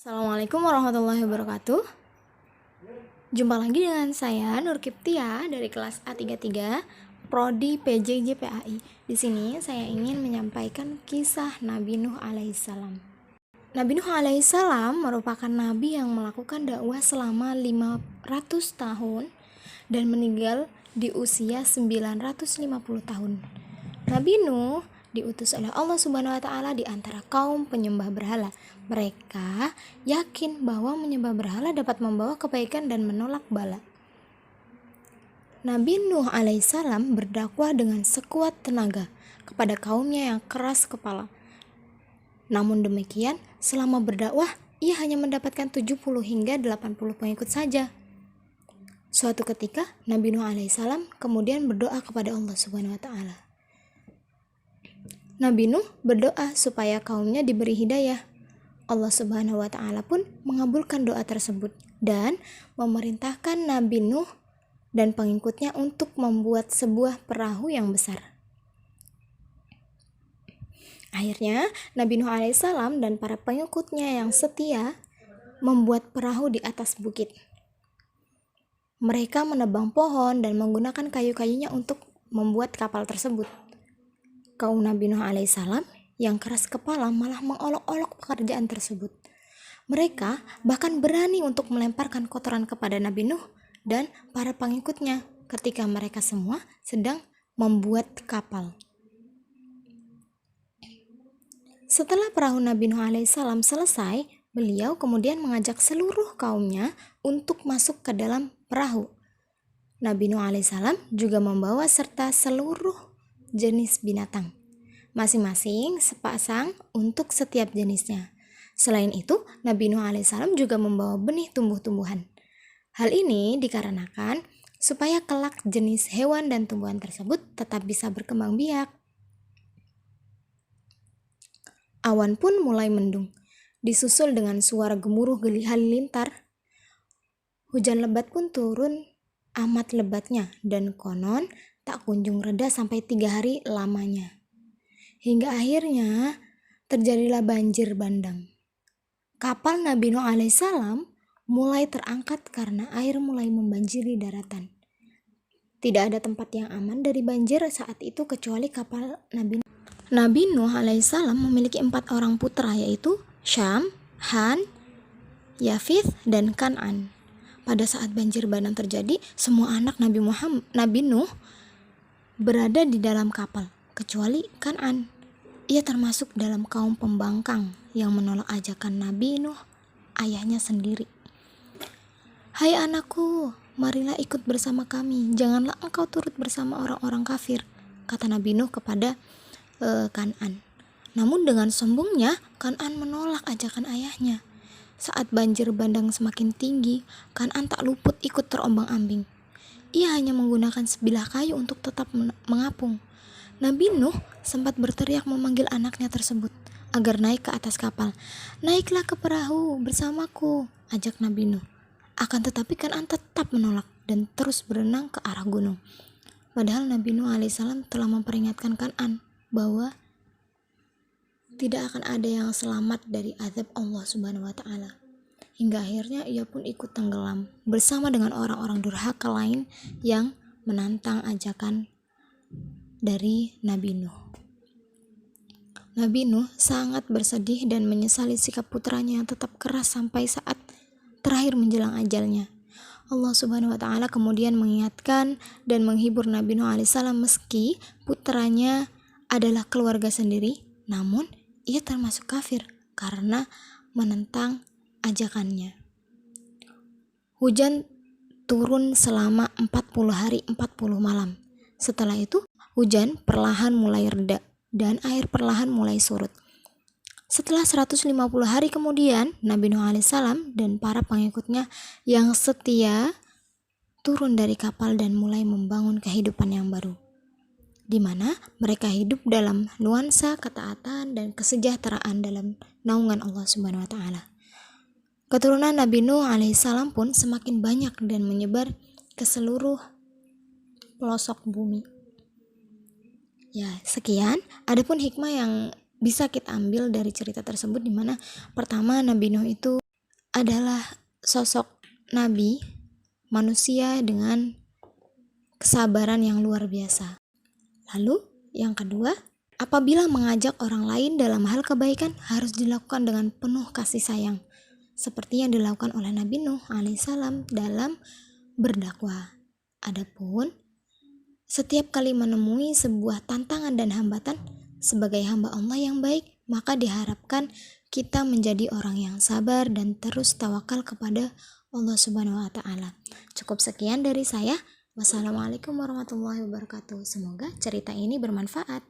Assalamualaikum warahmatullahi wabarakatuh. Jumpa lagi dengan saya Nur Kiptia dari kelas A33 Prodi PJ JPAI. Di sini saya ingin menyampaikan kisah Nabi Nuh alaihissalam. Nabi Nuh alaihissalam merupakan nabi yang melakukan dakwah selama 500 tahun dan meninggal di usia 950 tahun. Nabi Nuh diutus oleh Allah Subhanahu wa taala di antara kaum penyembah berhala. Mereka yakin bahwa menyembah berhala dapat membawa kebaikan dan menolak bala. Nabi Nuh alaihissalam berdakwah dengan sekuat tenaga kepada kaumnya yang keras kepala. Namun demikian, selama berdakwah, ia hanya mendapatkan 70 hingga 80 pengikut saja. Suatu ketika, Nabi Nuh alaihissalam kemudian berdoa kepada Allah Subhanahu wa taala. Nabi Nuh berdoa supaya kaumnya diberi hidayah. Allah Subhanahu wa taala pun mengabulkan doa tersebut dan memerintahkan Nabi Nuh dan pengikutnya untuk membuat sebuah perahu yang besar. Akhirnya, Nabi Nuh alaihissalam dan para pengikutnya yang setia membuat perahu di atas bukit. Mereka menebang pohon dan menggunakan kayu-kayunya untuk membuat kapal tersebut. Kaum Nabi Nuh alaihissalam yang keras kepala malah mengolok-olok pekerjaan tersebut. Mereka bahkan berani untuk melemparkan kotoran kepada Nabi Nuh dan para pengikutnya ketika mereka semua sedang membuat kapal. Setelah perahu Nabi Nuh alaihissalam selesai, beliau kemudian mengajak seluruh kaumnya untuk masuk ke dalam perahu. Nabi Nuh alaihissalam juga membawa serta seluruh jenis binatang, masing-masing sepasang untuk setiap jenisnya. Selain itu, Nabi Nuh alaihissalam juga membawa benih tumbuh-tumbuhan. Hal ini dikarenakan supaya kelak jenis hewan dan tumbuhan tersebut tetap bisa berkembang biak. Awan pun mulai mendung, disusul dengan suara gemuruh halilintar. Hujan lebat pun turun amat lebatnya dan konon tak kunjung reda sampai 3 hari lamanya. Hingga akhirnya terjadilah banjir bandang. Kapal Nabi Nuh alaihissalam mulai terangkat karena air mulai membanjiri daratan. Tidak ada tempat yang aman dari banjir saat itu kecuali kapal Nabi Nuh. Nabi Nuh alaihissalam memiliki 4 orang putra, yaitu Syam, Han, Yafith, dan Kan'an. Pada saat banjir bandang terjadi, semua anak Nabi Nuh berada di dalam kapal, kecuali Kan'an. Ia termasuk dalam kaum pembangkang yang menolak ajakan Nabi Nuh, ayahnya sendiri. "Hai anakku, marilah ikut bersama kami, janganlah engkau turut bersama orang-orang kafir," kata Nabi Nuh kepada Kan'an. Namun dengan sombongnya, Kan'an menolak ajakan ayahnya. Saat banjir bandang semakin tinggi, Kan'an tak luput ikut terombang-ambing. Ia hanya menggunakan sebilah kayu untuk tetap mengapung. Nabi Nuh sempat berteriak memanggil anaknya tersebut agar naik ke atas kapal. "Naiklah ke perahu bersamaku," ajak Nabi Nuh. Akan tetapi Kan'an tetap menolak dan terus berenang ke arah gunung. Padahal Nabi Nuh alaihissalam telah memperingatkan Kan'an bahwa tidak akan ada yang selamat dari azab Allah Subhanahu wa taala. Hingga akhirnya ia pun ikut tenggelam bersama dengan orang-orang durhaka lain yang menantang ajakan dari Nabi Nuh. Nabi Nuh sangat bersedih dan menyesali sikap putranya yang tetap keras sampai saat terakhir menjelang ajalnya. Allah Subhanahu wa taala kemudian mengingatkan dan menghibur Nabi Nuh alaihissalam meski putranya adalah keluarga sendiri, namun ia termasuk kafir karena menentang ajakannya. Hujan turun selama 40 hari 40 malam. Setelah itu, hujan perlahan mulai reda dan air perlahan mulai surut. Setelah 150 hari kemudian, Nabi Nuh alaihissalam dan para pengikutnya yang setia turun dari kapal dan mulai membangun kehidupan yang baru, di mana mereka hidup dalam nuansa ketaatan dan kesejahteraan dalam naungan Allah Subhanahu wa taala. Keturunan Nabi Nuh alaihissalam pun semakin banyak dan menyebar ke seluruh pelosok bumi. Ya, sekian. Adapun hikmah yang bisa kita ambil dari cerita tersebut, di mana pertama Nabi Nuh itu adalah sosok nabi, manusia dengan kesabaran yang luar biasa. Lalu yang kedua, apabila mengajak orang lain dalam hal kebaikan harus dilakukan dengan penuh kasih sayang, seperti yang dilakukan oleh Nabi Nuh alaihissalam dalam berdakwah. Adapun setiap kali menemui sebuah tantangan dan hambatan sebagai hamba Allah yang baik, maka diharapkan kita menjadi orang yang sabar dan terus tawakal kepada Allah Subhanahu wa taala. Cukup sekian dari saya. Wassalamualaikum warahmatullahi wabarakatuh. Semoga cerita ini bermanfaat.